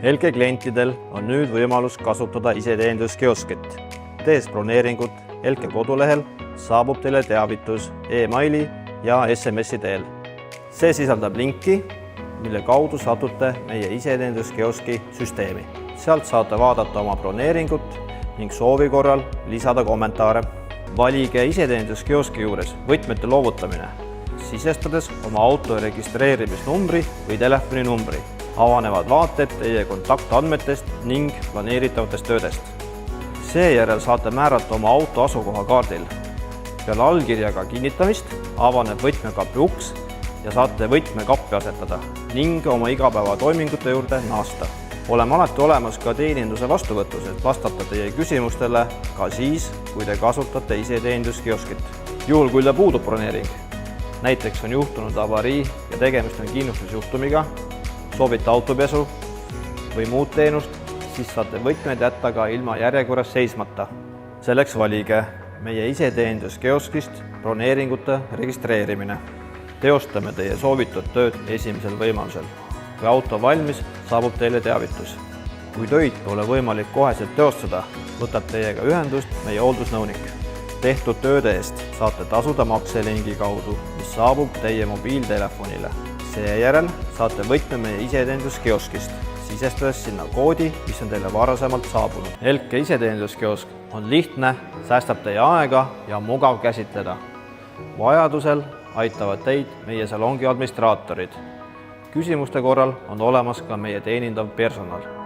Elke klientidel on nüüd võimalus kasutada iseteeninduskioskit. Tees broneeringut Elke kodulehel, saabub teile teavitus e-maili ja SMS-i teel. See sisaldab linki, mille kaudu satute meie iseteeninduskioski süsteemi. Sealt saate vaadata oma broneeringut ning soovi korral lisada kommentaare. Valige iseteeninduskioski juures võtmete loovutamine, sisestades oma auto registreerimisnumbri või telefoninumbri. Avanevad vaated teie kontaktandmetest ning planeeritavatest töödest. Seejärel saate määrata oma auto asukoha kaardil. Peale allkirjaga kinnitamist avaneb võtmekapi uks ja saate võtmekappi asetada ning oma igapäevatoimingute juurde naasta. Oleme alati olemas ka teeninduse vastuvõtus, et vastata teie küsimustele ka siis, kui te kasutate iseteeninduskioskit. Juhul, kui teil puudub broneering, näiteks on juhtunud avarii ja tegemist on kindlustusjuhtumiga, soovite autopesu või muud teenust, siis saate võtmed jätta ka ilma järjekorras seismata. Selleks valige meie iseteeninduskioskist broneeringute registreerimine. Teostame teie soovitud tööd esimesel võimalusel. Kui auto valmis, saabub teile teavitus. Kui töid pole võimalik koheselt teostada, võtab teiega ühendust meie hooldusnõunik. Tehtud tööde eest saate tasuda makselingi kaudu, mis saabub teie mobiiltelefonile. Seejärel saate võtme meie iseteeninduskioskist, sisestades sinna koodi, mis on teile varasemalt saabunud. Elke iseteeninduskiosk on lihtne, säästab teie aega ja mugav käsitleda. Vajadusel aitavad teid meie salongi administraatorid. Küsimuste korral on olemas ka meie teenindav personal.